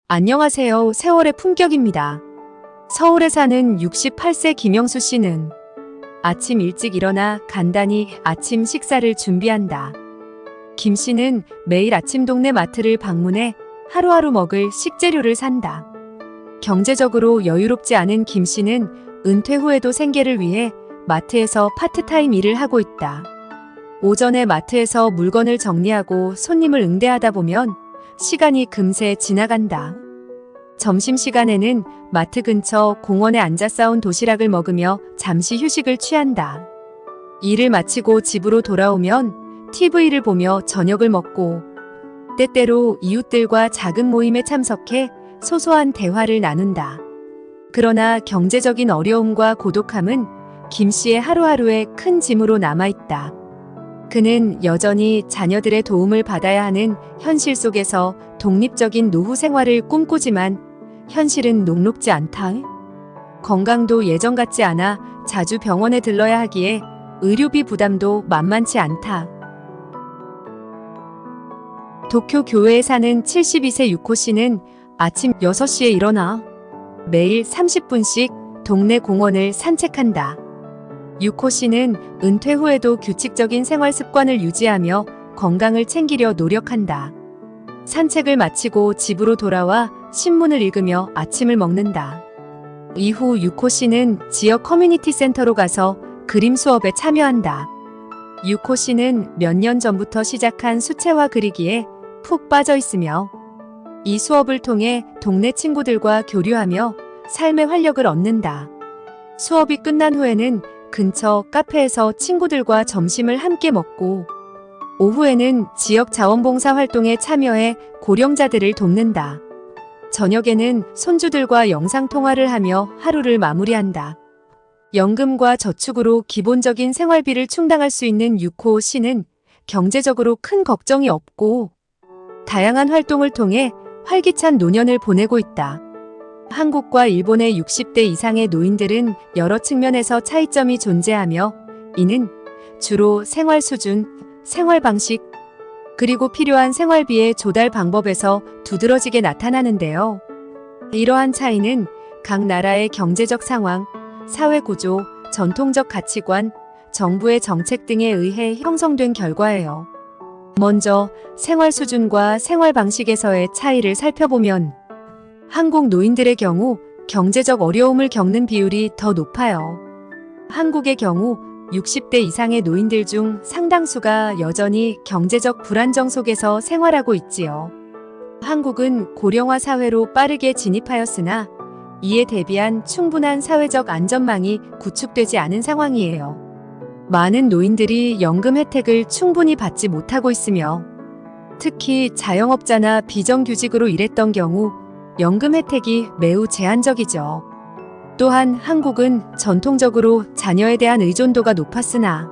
안녕하세요. 세월의 품격입니다. 서울에 사는 68세 김영수 씨는 아침 일찍 일어나 간단히 아침 식사를 준비한다. 김 씨는 매일 아침 동네 마트를 방문해 하루하루 먹을 식재료를 산다. 경제적으로 여유롭지 않은 김 씨는 은퇴 후에도 생계를 위해 마트에서 파트타임 일을 하고 있다. 오전에 마트에서 물건을 정리하고 손님을 응대하다 보면 시간이 금세 지나간다. 점심시간에는 마트 근처 공원에 앉아 싸온 도시락을 먹으며 잠시 휴식을 취한다. 일을 마치고 집으로 돌아오면 TV를 보며 저녁을 먹고 때때로 이웃들과 작은 모임에 참석해 소소한 대화를 나눈다. 그러나 경제적인 어려움과 고독함은 김 씨의 하루하루에 큰 짐으로 남아있다. 그는 여전히 자녀들의 도움을 받아야 하는 현실 속에서 독립적인 노후 생활을 꿈꾸지만 현실은 녹록지 않다. 건강도 예전 같지 않아 자주 병원에 들러야 하기에 의료비 부담도 만만치 않다. 도쿄 교외에 사는 72세 유코 씨는 아침 6시에 일어나 매일 30분씩 동네 공원을 산책한다. 유코 씨는 은퇴 후에도 규칙적인 생활 습관을 유지하며 건강을 챙기려 노력한다. 산책을 마치고 집으로 돌아와 신문을 읽으며 아침을 먹는다. 이후 유코 씨는 지역 커뮤니티 센터로 가서 그림 수업에 참여한다. 유코 씨는 몇 년 전부터 시작한 수채화 그리기에 푹 빠져 있으며 이 수업을 통해 동네 친구들과 교류하며 삶의 활력을 얻는다. 수업이 끝난 후에는 근처 카페에서 친구들과 점심을 함께 먹고 오후에는 지역 자원봉사 활동에 참여해 고령자들을 돕는다. 저녁에는 손주들과 영상통화를 하며 하루를 마무리한다. 연금과 저축으로 기본적인 생활비를 충당할 수 있는 유코 씨는 경제적으로 큰 걱정이 없고 다양한 활동을 통해 활기찬 노년을 보내고 있다. 한국과 일본의 60대 이상의 노인들은 여러 측면에서 차이점이 존재하며 이는 주로 생활 수준, 생활 방식, 그리고 필요한 생활비의 조달 방법에서 두드러지게 나타나는데요. 이러한 차이는 각 나라의 경제적 상황, 사회 구조, 전통적 가치관, 정부의 정책 등에 의해 형성된 결과예요. 먼저 생활 수준과 생활 방식에서의 차이를 살펴보면 한국 노인들의 경우 경제적 어려움을 겪는 비율이 더 높아요. 한국의 경우 60대 이상의 노인들 중 상당수가 여전히 경제적 불안정 속에서 생활하고 있지요. 한국은 고령화 사회로 빠르게 진입하였으나 이에 대비한 충분한 사회적 안전망이 구축되지 않은 상황이에요. 많은 노인들이 연금 혜택을 충분히 받지 못하고 있으며 특히 자영업자나 비정규직으로 일했던 경우 연금 혜택이 매우 제한적이죠. 또한 한국은 전통적으로 자녀에 대한 의존도가 높았으나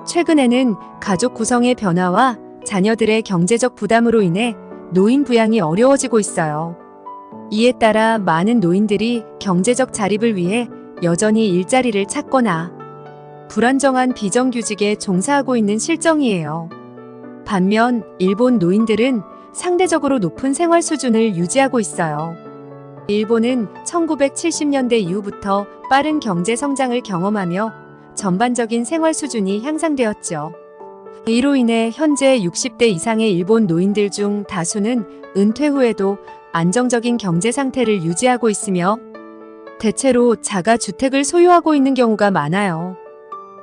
최근에는 가족 구성의 변화와 자녀들의 경제적 부담으로 인해 노인 부양이 어려워지고 있어요. 이에 따라 많은 노인들이 경제적 자립을 위해 여전히 일자리를 찾거나 불안정한 비정규직에 종사하고 있는 실정이에요. 반면 일본 노인들은 상대적으로 높은 생활 수준을 유지하고 있어요. 일본은 1970년대 이후부터 빠른 경제 성장을 경험하며 전반적인 생활 수준이 향상되었죠. 이로 인해 현재 60대 이상의 일본 노인들 중 다수는 은퇴 후에도 안정적인 경제 상태를 유지하고 있으며 대체로 자가 주택을 소유하고 있는 경우가 많아요.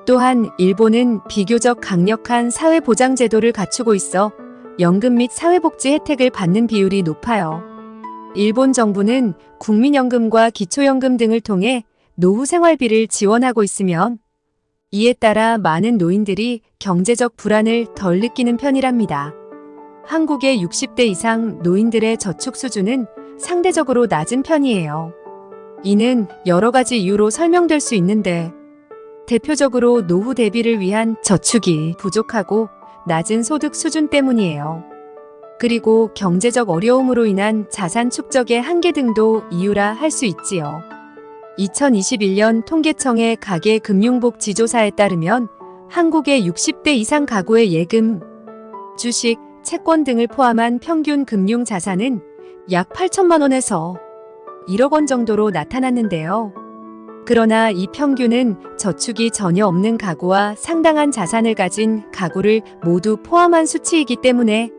또한 일본은 비교적 강력한 사회보장제도를 갖추고 있어 연금 및 사회복지 혜택을 받는 비율이 높아요. 일본 정부는 국민연금과 기초연금 등을 통해 노후 생활비를 지원하고 있으며 이에 따라 많은 노인들이 경제적 불안을 덜 느끼는 편이랍니다. 한국의 60대 이상 노인들의 저축 수준은 상대적으로 낮은 편이에요. 이는 여러 가지 이유로 설명될 수 있는데 대표적으로 노후 대비를 위한 저축이 부족하고 낮은 소득 수준 때문이에요. 그리고 경제적 어려움으로 인한 자산 축적의 한계 등도 이유라 할 수 있지요. 2021년 통계청의 가계금융복지조사에 따르면 한국의 60대 이상 가구의 예금, 주식, 채권 등을 포함한 평균 금융 자산은 약 8천만 원에서 1억 원 정도로 나타났는데요. 그러나 이 평균은 저축이 전혀 없는 가구와 상당한 자산을 가진 가구를 모두 포함한 수치이기 때문에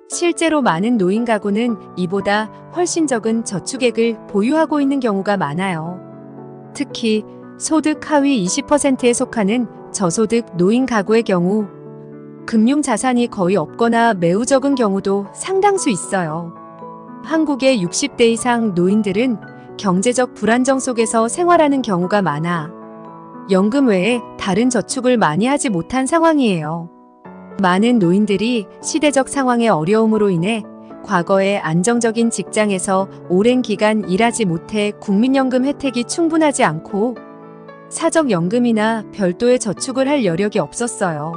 실제로 많은 노인 가구는 이보다 훨씬 적은 저축액을 보유하고 있는 경우가 많아요. 특히 소득 하위 20%에 속하는 저소득 노인 가구의 경우 금융 자산이 거의 없거나 매우 적은 경우도 상당수 있어요. 한국의 60대 이상 노인들은 경제적 불안정 속에서 생활하는 경우가 많아 연금 외에 다른 저축을 많이 하지 못한 상황이에요. 많은 노인들이 시대적 상황의 어려움으로 인해 과거에 안정적인 직장에서 오랜 기간 일하지 못해 국민연금 혜택이 충분하지 않고 사적연금이나 별도의 저축을 할 여력이 없었어요.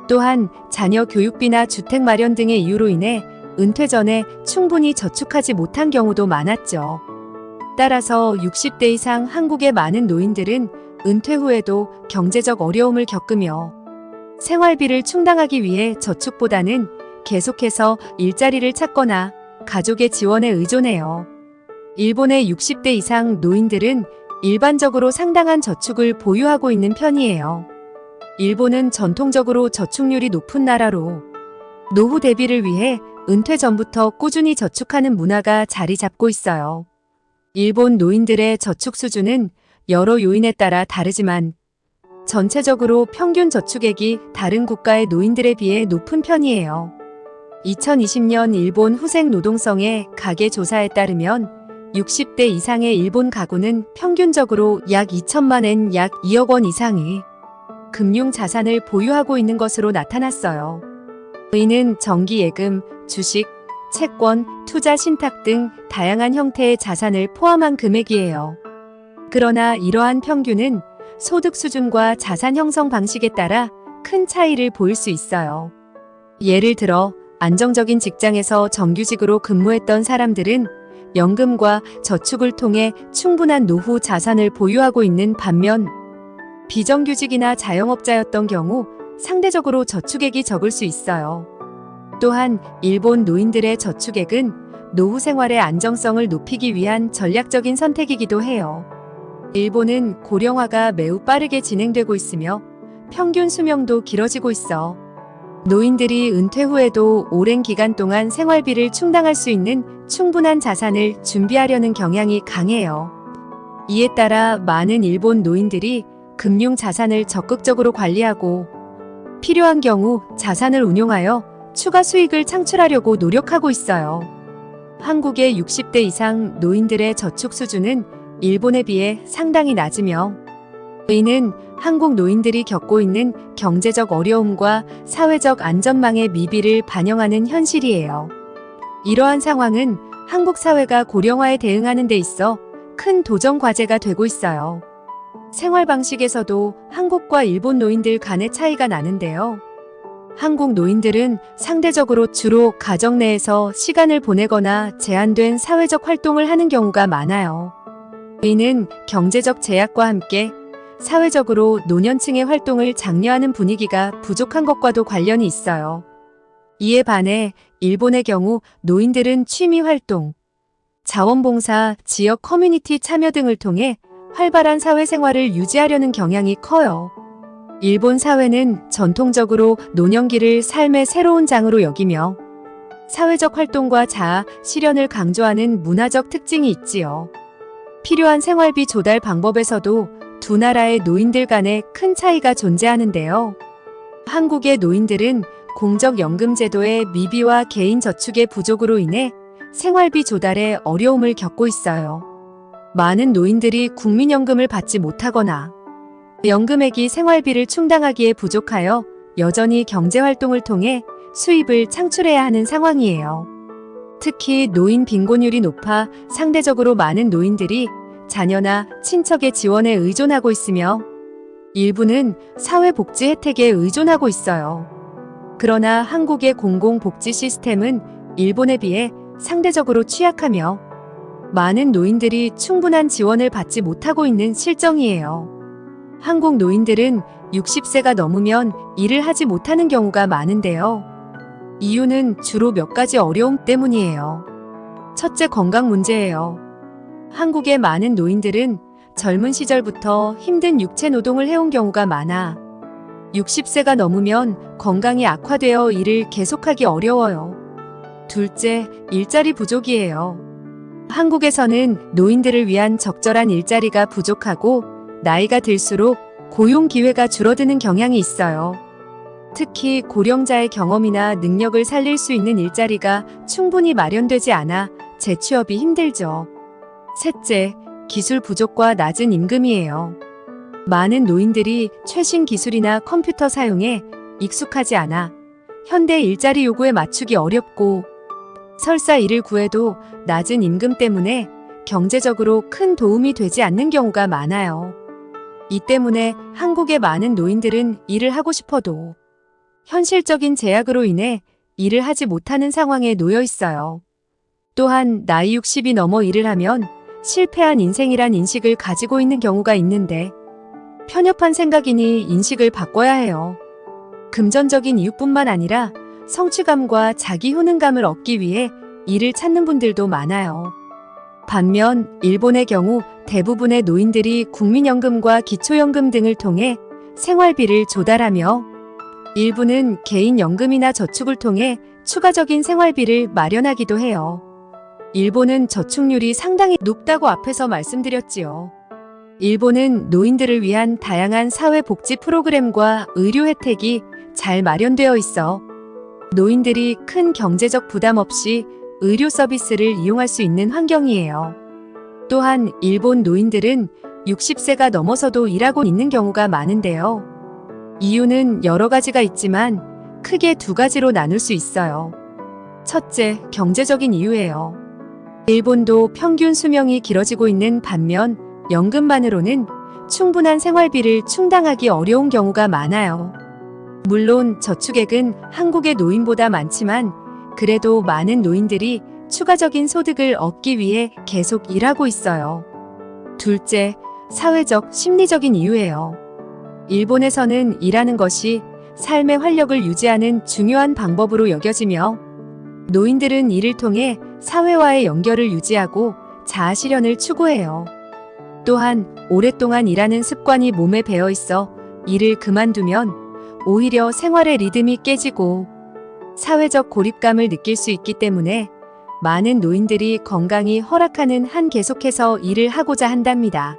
또한 자녀 교육비나 주택 마련 등의 이유로 인해 은퇴 전에 충분히 저축하지 못한 경우도 많았죠. 따라서 60대 이상 한국의 많은 노인들은 은퇴 후에도 경제적 어려움을 겪으며 생활비를 충당하기 위해 저축보다는 계속해서 일자리를 찾거나 가족의 지원에 의존해요. 일본의 60대 이상 노인들은 일반적으로 상당한 저축을 보유하고 있는 편이에요. 일본은 전통적으로 저축률이 높은 나라로 노후 대비를 위해 은퇴 전부터 꾸준히 저축하는 문화가 자리 잡고 있어요. 일본 노인들의 저축 수준은 여러 요인에 따라 다르지만 전체적으로 평균 저축액이 다른 국가의 노인들에 비해 높은 편이에요. 2020년 일본 후생 노동성의 가계 조사에 따르면 60대 이상의 일본 가구는 평균적으로 약 2천만 엔 약 2억 원 이상의 금융 자산을 보유하고 있는 것으로 나타났어요. 이는 정기예금, 주식, 채권, 투자 신탁 등 다양한 형태의 자산을 포함한 금액이에요. 그러나 이러한 평균은 소득 수준과 자산 형성 방식에 따라 큰 차이를 보일 수 있어요. 예를 들어 안정적인 직장에서 정규직으로 근무했던 사람들은 연금과 저축을 통해 충분한 노후 자산을 보유하고 있는 반면 비정규직이나 자영업자였던 경우 상대적으로 저축액이 적을 수 있어요. 또한 일본 노인들의 저축액은 노후 생활의 안정성을 높이기 위한 전략적인 선택이기도 해요. 일본은 고령화가 매우 빠르게 진행되고 있으며 평균 수명도 길어지고 있어 노인들이 은퇴 후에도 오랜 기간 동안 생활비를 충당할 수 있는 충분한 자산을 준비하려는 경향이 강해요. 이에 따라 많은 일본 노인들이 금융 자산을 적극적으로 관리하고 필요한 경우 자산을 운용하여 추가 수익을 창출하려고 노력하고 있어요. 한국의 60대 이상 노인들의 저축 수준은 일본에 비해 상당히 낮으며 이는 한국 노인들이 겪고 있는 경제적 어려움과 사회적 안전망의 미비를 반영하는 현실이에요. 이러한 상황은 한국 사회가 고령화에 대응하는 데 있어 큰 도전 과제가 되고 있어요. 생활 방식에서도 한국과 일본 노인들 간의 차이가 나는데요. 한국 노인들은 상대적으로 주로 가정 내에서 시간을 보내거나 제한된 사회적 활동을 하는 경우가 많아요. 이는 경제적 제약과 함께 사회적으로 노년층의 활동을 장려하는 분위기가 부족한 것과도 관련이 있어요. 이에 반해 일본의 경우 노인들은 취미 활동, 자원봉사, 지역 커뮤니티 참여 등을 통해 활발한 사회생활을 유지하려는 경향이 커요. 일본 사회는 전통적으로 노년기를 삶의 새로운 장으로 여기며 사회적 활동과 자아, 실현을 강조하는 문화적 특징이 있지요. 필요한 생활비 조달 방법에서도 두 나라의 노인들 간에 큰 차이가 존재하는데요. 한국의 노인들은 공적연금 제도의 미비와 개인 저축의 부족으로 인해 생활비 조달에 어려움을 겪고 있어요. 많은 노인들이 국민연금을 받지 못하거나 연금액이 생활비를 충당하기에 부족하여 여전히 경제활동을 통해 수입을 창출해야 하는 상황이에요. 특히 노인 빈곤율이 높아 상대적으로 많은 노인들이 자녀나 친척의 지원에 의존하고 있으며 일부는 사회복지 혜택에 의존하고 있어요. 그러나 한국의 공공복지 시스템은 일본에 비해 상대적으로 취약하며 많은 노인들이 충분한 지원을 받지 못하고 있는 실정이에요. 한국 노인들은 60세가 넘으면 일을 하지 못하는 경우가 많은데요. 이유는 주로 몇 가지 어려움 때문이에요. 첫째, 건강 문제예요. 한국의 많은 노인들은 젊은 시절부터 힘든 육체 노동을 해온 경우가 많아 60세가 넘으면 건강이 악화되어 일을 계속하기 어려워요. 둘째, 일자리 부족이에요. 한국에서는 노인들을 위한 적절한 일자리가 부족하고 나이가 들수록 고용 기회가 줄어드는 경향이 있어요. 특히 고령자의 경험이나 능력을 살릴 수 있는 일자리가 충분히 마련되지 않아 재취업이 힘들죠. 셋째, 기술 부족과 낮은 임금이에요. 많은 노인들이 최신 기술이나 컴퓨터 사용에 익숙하지 않아 현대 일자리 요구에 맞추기 어렵고 설사 일을 구해도 낮은 임금 때문에 경제적으로 큰 도움이 되지 않는 경우가 많아요. 이 때문에 한국의 많은 노인들은 일을 하고 싶어도 현실적인 제약으로 인해 일을 하지 못하는 상황에 놓여 있어요. 또한 나이 60이 넘어 일을 하면 실패한 인생이란 인식을 가지고 있는 경우가 있는데 편협한 생각이니 인식을 바꿔야 해요. 금전적인 이유뿐만 아니라 성취감과 자기 효능감을 얻기 위해 일을 찾는 분들도 많아요. 반면 일본의 경우 대부분의 노인들이 국민연금과 기초연금 등을 통해 생활비를 조달하며 일부는 개인연금이나 저축을 통해 추가적인 생활비를 마련하기도 해요. 일본은 저축률이 상당히 높다고 앞에서 말씀드렸지요. 일본은 노인들을 위한 다양한 사회복지 프로그램과 의료 혜택이 잘 마련되어 있어 노인들이 큰 경제적 부담 없이 의료 서비스를 이용할 수 있는 환경이에요. 또한 일본 노인들은 60세가 넘어서도 일하고 있는 경우가 많은데요. 이유는 여러 가지가 있지만 크게 두 가지로 나눌 수 있어요. 첫째, 경제적인 이유예요. 일본도 평균 수명이 길어지고 있는 반면 연금만으로는 충분한 생활비를 충당하기 어려운 경우가 많아요. 물론 저축액은 한국의 노인보다 많지만 그래도 많은 노인들이 추가적인 소득을 얻기 위해 계속 일하고 있어요. 둘째, 사회적, 심리적인 이유예요. 일본에서는 일하는 것이 삶의 활력을 유지하는 중요한 방법으로 여겨지며 노인들은 이를 통해 사회와의 연결을 유지하고 자아 실현을 추구해요. 또한 오랫동안 일하는 습관이 몸에 배어 있어 일을 그만두면 오히려 생활의 리듬이 깨지고 사회적 고립감을 느낄 수 있기 때문에 많은 노인들이 건강이 허락하는 한 계속해서 일을 하고자 한답니다.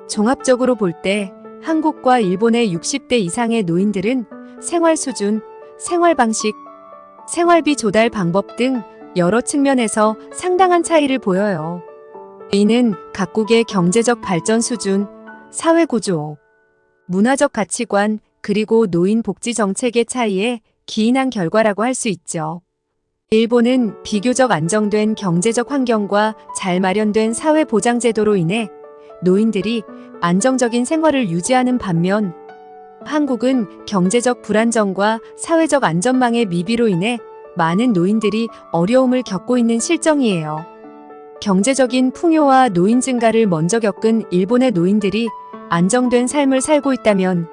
종합적으로 볼 때 한국과 일본의 60대 이상의 노인들은 생활 수준, 생활 방식, 생활비 조달 방법 등 여러 측면에서 상당한 차이를 보여요. 이는 각국의 경제적 발전 수준, 사회 구조, 문화적 가치관, 그리고 노인 복지 정책의 차이에 기인한 결과라고 할 수 있죠. 일본은 비교적 안정된 경제적 환경과 잘 마련된 사회 보장 제도로 인해 노인들이 안정적인 생활을 유지하는 반면 한국은 경제적 불안정과 사회적 안전망의 미비로 인해 많은 노인들이 어려움을 겪고 있는 실정이에요. 경제적인 풍요와 노인 증가를 먼저 겪은 일본의 노인들이 안정된 삶을 살고 있다면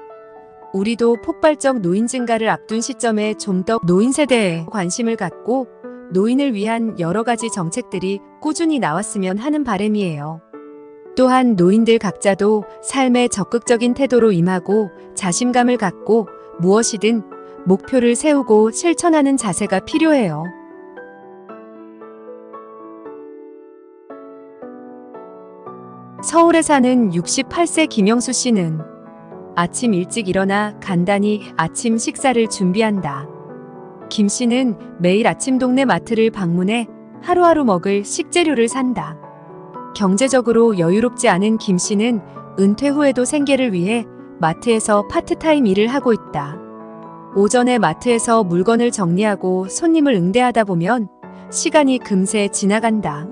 우리도 폭발적 노인 증가를 앞둔 시점에 좀 더 노인 세대에 관심을 갖고 노인을 위한 여러 가지 정책들이 꾸준히 나왔으면 하는 바람이에요. 또한 노인들 각자도 삶에 적극적인 태도로 임하고 자신감을 갖고 무엇이든 목표를 세우고 실천하는 자세가 필요해요. 서울에 사는 68세 김영수 씨는 아침 일찍 일어나 간단히 아침 식사를 준비한다. 김 씨는 매일 아침 동네 마트를 방문해 하루하루 먹을 식재료를 산다. 경제적으로 여유롭지 않은 김 씨는 은퇴 후에도 생계를 위해 마트에서 파트타임 일을 하고 있다. 오전에 마트에서 물건을 정리하고 손님을 응대하다 보면 시간이 금세 지나간다.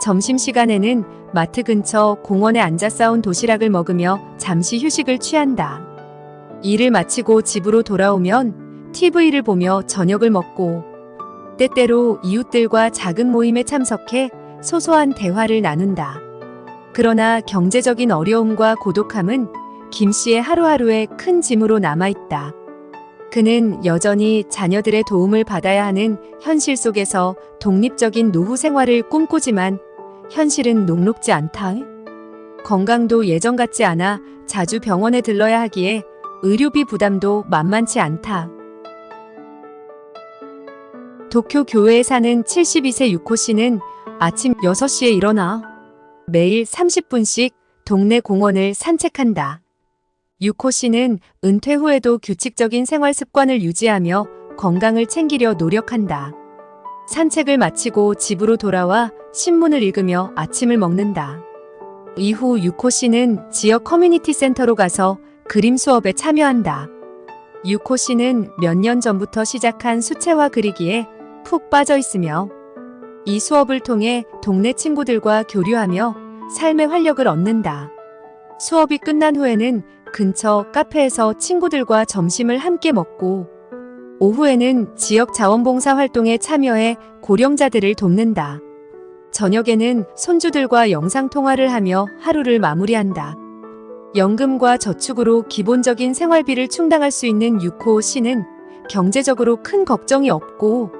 점심시간에는 마트 근처 공원에 앉아 싸온 도시락을 먹으며 잠시 휴식을 취한다. 일을 마치고 집으로 돌아오면 TV를 보며 저녁을 먹고 때때로 이웃들과 작은 모임에 참석해 소소한 대화를 나눈다. 그러나 경제적인 어려움과 고독함은 김 씨의 하루하루에 큰 짐으로 남아있다. 그는 여전히 자녀들의 도움을 받아야 하는 현실 속에서 독립적인 노후 생활을 꿈꾸지만 현실은 녹록지 않다. 건강도 예전 같지 않아 자주 병원에 들러야 하기에 의료비 부담도 만만치 않다. 도쿄 교외에 사는 72세 유코 씨는 아침 6시에 일어나 매일 30분씩 동네 공원을 산책한다. 유코 씨는 은퇴 후에도 규칙적인 생활 습관을 유지하며 건강을 챙기려 노력한다. 산책을 마치고 집으로 돌아와 신문을 읽으며 아침을 먹는다. 이후 유코 씨는 지역 커뮤니티 센터로 가서 그림 수업에 참여한다. 유코 씨는 몇 년 전부터 시작한 수채화 그리기에 푹 빠져 있으며 이 수업을 통해 동네 친구들과 교류하며 삶의 활력을 얻는다. 수업이 끝난 후에는 근처 카페에서 친구들과 점심을 함께 먹고 오후에는 지역 자원봉사 활동에 참여해 고령자들을 돕는다. 저녁에는 손주들과 영상통화를 하며 하루를 마무리한다. 연금과 저축으로 기본적인 생활비를 충당할 수 있는 유코 씨는 경제적으로 큰 걱정이 없고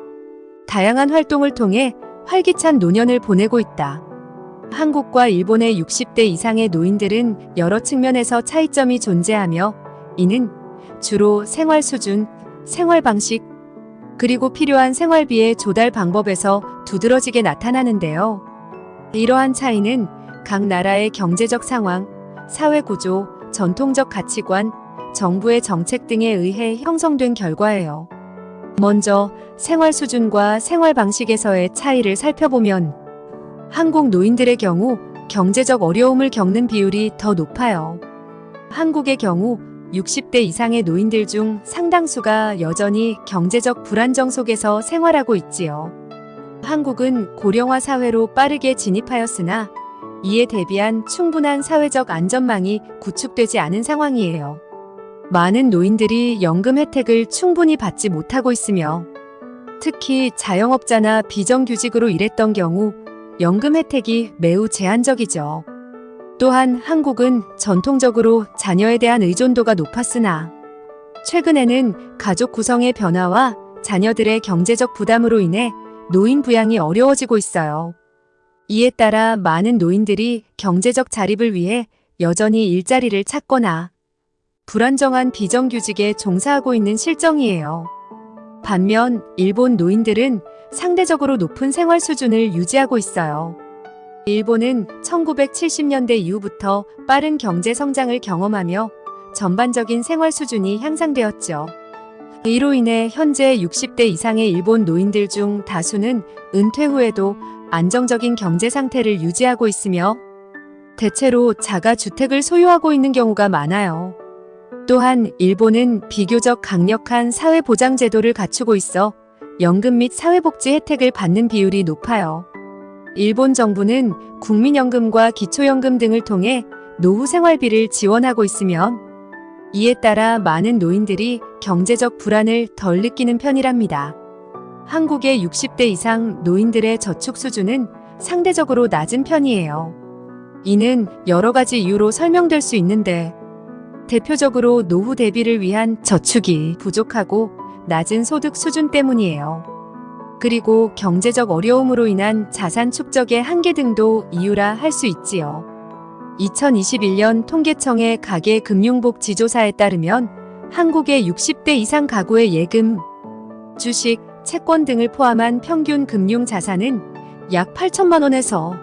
다양한 활동을 통해 활기찬 노년을 보내고 있다. 한국과 일본의 60대 이상의 노인들은 여러 측면에서 차이점이 존재하며 이는 주로 생활 수준, 생활 방식, 그리고 필요한 생활비의 조달 방법에서 두드러지게 나타나는데요. 이러한 차이는 각 나라의 경제적 상황, 사회 구조, 전통적 가치관, 정부의 정책 등에 의해 형성된 결과예요. 먼저 생활 수준과 생활 방식에서의 차이를 살펴보면 한국 노인들의 경우 경제적 어려움을 겪는 비율이 더 높아요. 한국의 경우 60대 이상의 노인들 중 상당수가 여전히 경제적 불안정 속에서 생활하고 있지요. 한국은 고령화 사회로 빠르게 진입하였으나 이에 대비한 충분한 사회적 안전망이 구축되지 않은 상황이에요. 많은 노인들이 연금 혜택을 충분히 받지 못하고 있으며 특히 자영업자나 비정규직으로 일했던 경우 연금 혜택이 매우 제한적이죠. 또한 한국은 전통적으로 자녀에 대한 의존도가 높았으나 최근에는 가족 구성의 변화와 자녀들의 경제적 부담으로 인해 노인 부양이 어려워지고 있어요. 이에 따라 많은 노인들이 경제적 자립을 위해 여전히 일자리를 찾거나 불안정한 비정규직에 종사하고 있는 실정이에요. 반면 일본 노인들은 상대적으로 높은 생활 수준을 유지하고 있어요. 일본은 1970년대 이후부터 빠른 경제 성장을 경험하며 전반적인 생활 수준이 향상되었죠. 이로 인해 현재 60대 이상의 일본 노인들 중 다수는 은퇴 후에도 안정적인 경제 상태를 유지하고 있으며 대체로 자가 주택을 소유하고 있는 경우가 많아요. 또한 일본은 비교적 강력한 사회보장 제도를 갖추고 있어 연금 및 사회복지 혜택을 받는 비율이 높아요. 일본 정부는 국민연금과 기초연금 등을 통해 노후 생활비를 지원하고 있으며 이에 따라 많은 노인들이 경제적 불안을 덜 느끼는 편이랍니다. 한국의 60대 이상 노인들의 저축 수준은 상대적으로 낮은 편이에요. 이는 여러 가지 이유로 설명될 수 있는데 대표적으로 노후 대비를 위한 저축이 부족하고 낮은 소득 수준 때문이에요. 그리고 경제적 어려움으로 인한 자산 축적의 한계 등도 이유라 할 수 있지요. 2021년 통계청의 가계금융복지조사에 따르면 한국의 60대 이상 가구의 예금, 주식, 채권 등을 포함한 평균 금융 자산은 약 8천만 원에서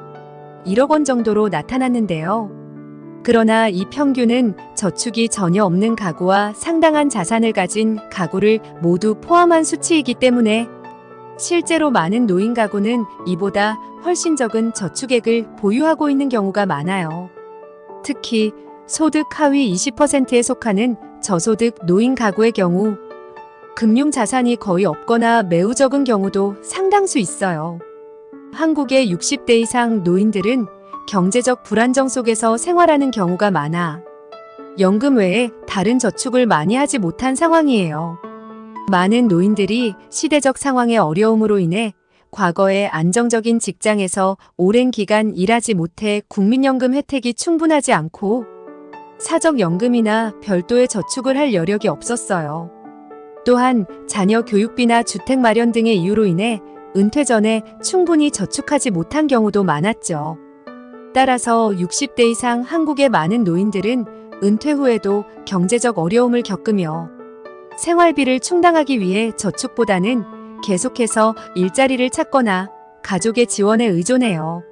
1억 원 정도로 나타났는데요. 그러나 이 평균은 저축이 전혀 없는 가구와 상당한 자산을 가진 가구를 모두 포함한 수치이기 때문에 실제로 많은 노인 가구는 이보다 훨씬 적은 저축액을 보유하고 있는 경우가 많아요. 특히 소득 하위 20%에 속하는 저소득 노인 가구의 경우 금융 자산이 거의 없거나 매우 적은 경우도 상당수 있어요. 한국의 60대 이상 노인들은 경제적 불안정 속에서 생활하는 경우가 많아 연금 외에 다른 저축을 많이 하지 못한 상황이에요. 많은 노인들이 시대적 상황의 어려움으로 인해 과거에 안정적인 직장에서 오랜 기간 일하지 못해 국민연금 혜택이 충분하지 않고 사적연금이나 별도의 저축을 할 여력이 없었어요. 또한 자녀 교육비나 주택 마련 등의 이유로 인해 은퇴 전에 충분히 저축하지 못한 경우도 많았죠. 따라서 60대 이상 한국의 많은 노인들은 은퇴 후에도 경제적 어려움을 겪으며 생활비를 충당하기 위해 저축보다는 계속해서 일자리를 찾거나 가족의 지원에 의존해요.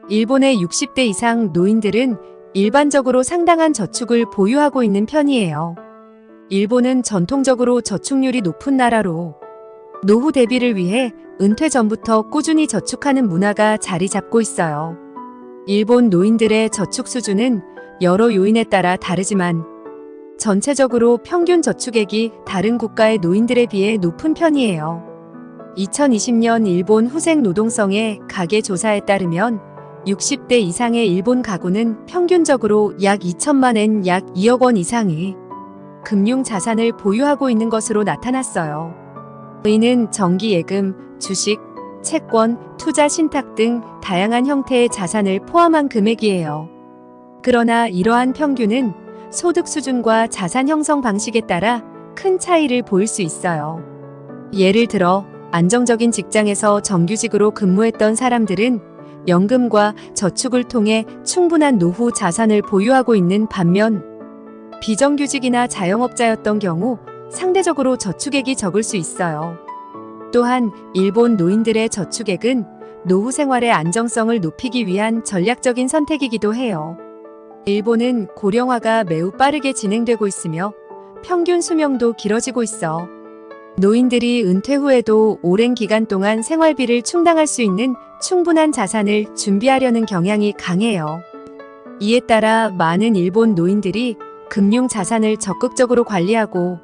일본의 60대 이상 노인들은 일반적으로 상당한 저축을 보유하고 있는 편이에요. 일본은 전통적으로 저축률이 높은 나라로 노후 대비를 위해 은퇴 전부터 꾸준히 저축하는 문화가 자리 잡고 있어요. 일본 노인들의 저축 수준은 여러 요인에 따라 다르지만 전체적으로 평균 저축액이 다른 국가의 노인들에 비해 높은 편이에요. 2020년 일본 후생 노동성의 가계 조사에 따르면 60대 이상의 일본 가구는 평균적으로 약 2천만 엔 약 2억 원 이상의 금융 자산을 보유하고 있는 것으로 나타났어요. 이는 정기예금, 주식, 채권, 투자 신탁 등 다양한 형태의 자산을 포함한 금액이에요. 그러나 이러한 평균은 소득 수준과 자산 형성 방식에 따라 큰 차이를 보일 수 있어요. 예를 들어 안정적인 직장에서 정규직으로 근무했던 사람들은 연금과 저축을 통해 충분한 노후 자산을 보유하고 있는 반면 비정규직이나 자영업자였던 경우 상대적으로 저축액이 적을 수 있어요. 또한 일본 노인들의 저축액은 노후 생활의 안정성을 높이기 위한 전략적인 선택이기도 해요. 일본은 고령화가 매우 빠르게 진행되고 있으며 평균 수명도 길어지고 있어 노인들이 은퇴 후에도 오랜 기간 동안 생활비를 충당할 수 있는 충분한 자산을 준비하려는 경향이 강해요. 이에 따라 많은 일본 노인들이 금융 자산을 적극적으로 관리하고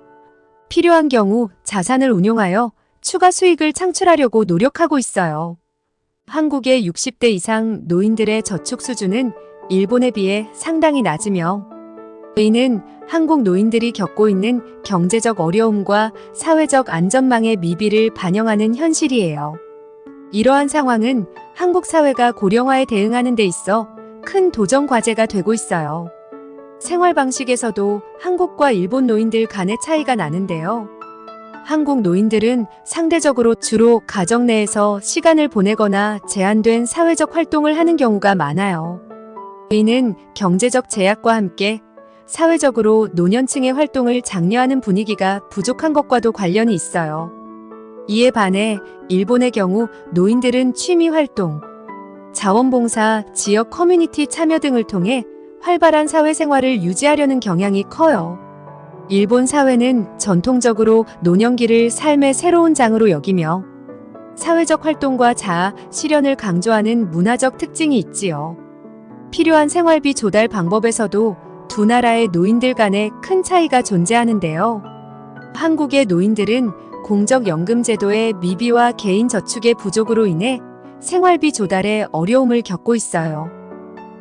필요한 경우 자산을 운용하여 추가 수익을 창출하려고 노력하고 있어요. 한국의 60대 이상 노인들의 저축 수준은 일본에 비해 상당히 낮으며 이는 한국 노인들이 겪고 있는 경제적 어려움과 사회적 안전망의 미비를 반영하는 현실이에요. 이러한 상황은 한국 사회가 고령화에 대응하는 데 있어 큰 도전 과제가 되고 있어요. 생활 방식에서도 한국과 일본 노인들 간의 차이가 나는데요. 한국 노인들은 상대적으로 주로 가정 내에서 시간을 보내거나 제한된 사회적 활동을 하는 경우가 많아요. 이는 경제적 제약과 함께 사회적으로 노년층의 활동을 장려하는 분위기가 부족한 것과도 관련이 있어요. 이에 반해 일본의 경우 노인들은 취미 활동, 자원봉사, 지역 커뮤니티 참여 등을 통해 활발한 사회생활을 유지하려는 경향이 커요. 일본 사회는 전통적으로 노년기를 삶의 새로운 장으로 여기며 사회적 활동과 자아, 실현을 강조하는 문화적 특징이 있지요. 필요한 생활비 조달 방법에서도 두 나라의 노인들 간에 큰 차이가 존재하는데요. 한국의 노인들은 공적연금 제도의 미비와 개인 저축의 부족으로 인해 생활비 조달에 어려움을 겪고 있어요.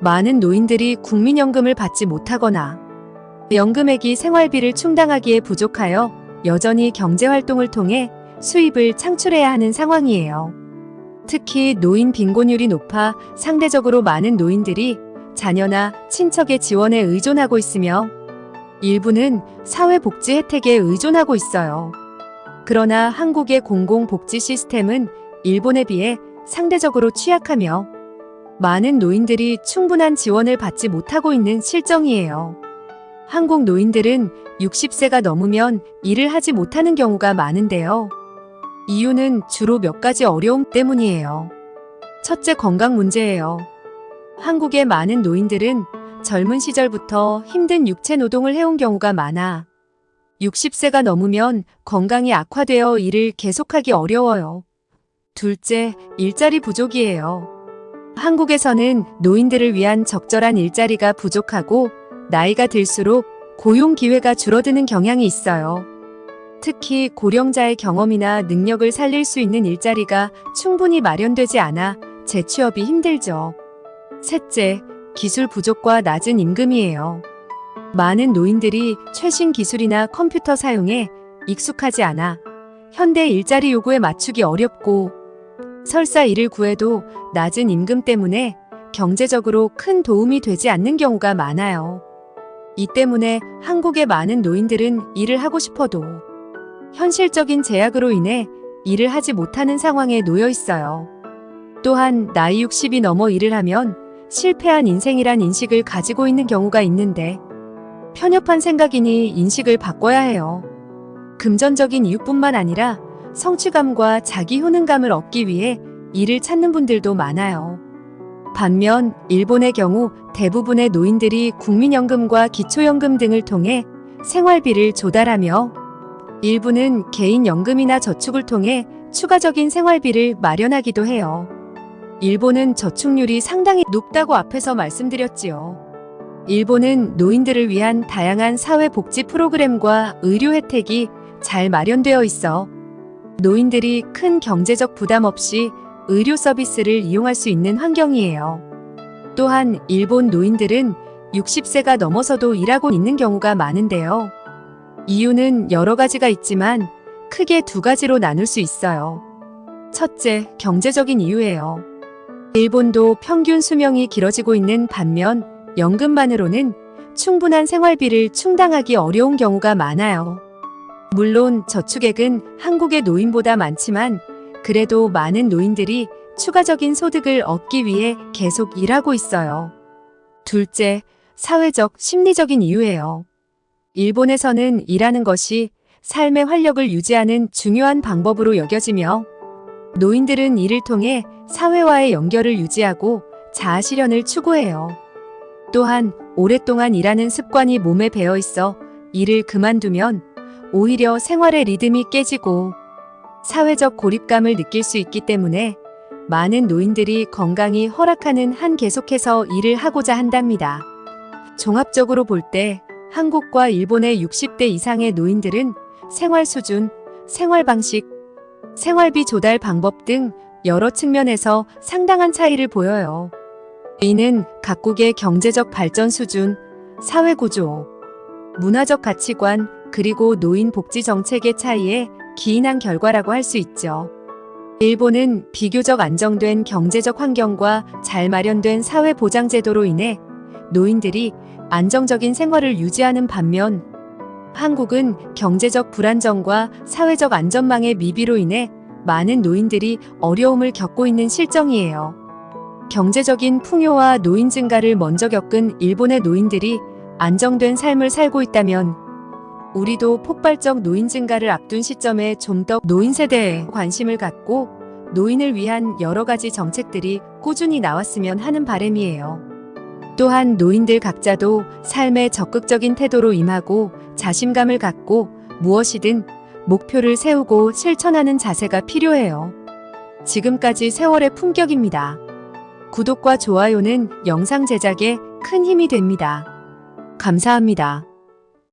많은 노인들이 국민연금을 받지 못하거나 연금액이 생활비를 충당하기에 부족하여 여전히 경제활동을 통해 수입을 창출해야 하는 상황이에요. 특히 노인 빈곤율이 높아 상대적으로 많은 노인들이 자녀나 친척의 지원에 의존하고 있으며 일부는 사회복지 혜택에 의존하고 있어요. 그러나 한국의 공공복지 시스템은 일본에 비해 상대적으로 취약하며 많은 노인들이 충분한 지원을 받지 못하고 있는 실정이에요. 한국 노인들은 60세가 넘으면 일을 하지 못하는 경우가 많은데요. 이유는 주로 몇 가지 어려움 때문이에요. 첫째, 건강 문제예요. 한국의 많은 노인들은 젊은 시절부터 힘든 육체 노동을 해온 경우가 많아 60세가 넘으면 건강이 악화되어 일을 계속하기 어려워요. 둘째, 일자리 부족이에요. 한국에서는 노인들을 위한 적절한 일자리가 부족하고 나이가 들수록 고용 기회가 줄어드는 경향이 있어요. 특히 고령자의 경험이나 능력을 살릴 수 있는 일자리가 충분히 마련되지 않아 재취업이 힘들죠. 셋째, 기술 부족과 낮은 임금이에요. 많은 노인들이 최신 기술이나 컴퓨터 사용에 익숙하지 않아 현대 일자리 요구에 맞추기 어렵고 설사 일을 구해도 낮은 임금 때문에 경제적으로 큰 도움이 되지 않는 경우가 많아요. 이 때문에 한국의 많은 노인들은 일을 하고 싶어도 현실적인 제약으로 인해 일을 하지 못하는 상황에 놓여 있어요. 또한 나이 60이 넘어 일을 하면 실패한 인생이란 인식을 가지고 있는 경우가 있는데 편협한 생각이니 인식을 바꿔야 해요. 금전적인 이유뿐만 아니라 성취감과 자기 효능감을 얻기 위해 일을 찾는 분들도 많아요. 반면 일본의 경우 대부분의 노인들이 국민연금과 기초연금 등을 통해 생활비를 조달하며 일부는 개인연금이나 저축을 통해 추가적인 생활비를 마련하기도 해요. 일본은 저축률이 상당히 높다고 앞에서 말씀드렸지요. 일본은 노인들을 위한 다양한 사회복지 프로그램과 의료 혜택이 잘 마련되어 있어 노인들이 큰 경제적 부담 없이 의료 서비스를 이용할 수 있는 환경이에요. 또한 일본 노인들은 60세가 넘어서도 일하고 있는 경우가 많은데요. 이유는 여러 가지가 있지만 크게 두 가지로 나눌 수 있어요. 첫째, 경제적인 이유예요. 일본도 평균 수명이 길어지고 있는 반면 연금만으로는 충분한 생활비를 충당하기 어려운 경우가 많아요. 물론 저축액은 한국의 노인보다 많지만 그래도 많은 노인들이 추가적인 소득을 얻기 위해 계속 일하고 있어요. 둘째, 사회적, 심리적인 이유예요. 일본에서는 일하는 것이 삶의 활력을 유지하는 중요한 방법으로 여겨지며 노인들은 이를 통해 사회와의 연결을 유지하고 자아 실현을 추구해요. 또한 오랫동안 일하는 습관이 몸에 배어 있어 일을 그만두면 오히려 생활의 리듬이 깨지고 사회적 고립감을 느낄 수 있기 때문에 많은 노인들이 건강이 허락하는 한 계속해서 일을 하고자 한답니다. 종합적으로 볼 때 한국과 일본의 60대 이상의 노인들은 생활 수준, 생활 방식, 생활비 조달 방법 등 여러 측면에서 상당한 차이를 보여요. 이는 각국의 경제적 발전 수준, 사회 구조, 문화적 가치관, 그리고 노인 복지 정책의 차이에 기인한 결과라고 할 수 있죠. 일본은 비교적 안정된 경제적 환경과 잘 마련된 사회 보장 제도로 인해 노인들이 안정적인 생활을 유지하는 반면 한국은 경제적 불안정과 사회적 안전망의 미비로 인해 많은 노인들이 어려움을 겪고 있는 실정이에요. 경제적인 풍요와 노인 증가를 먼저 겪은 일본의 노인들이 안정된 삶을 살고 있다면 우리도 폭발적 노인 증가를 앞둔 시점에 좀 더 노인 세대에 관심을 갖고 노인을 위한 여러 가지 정책들이 꾸준히 나왔으면 하는 바람이에요. 또한 노인들 각자도 삶에 적극적인 태도로 임하고 자신감을 갖고 무엇이든 목표를 세우고 실천하는 자세가 필요해요. 지금까지 세월의 품격입니다. 구독과 좋아요는 영상 제작에 큰 힘이 됩니다. 감사합니다.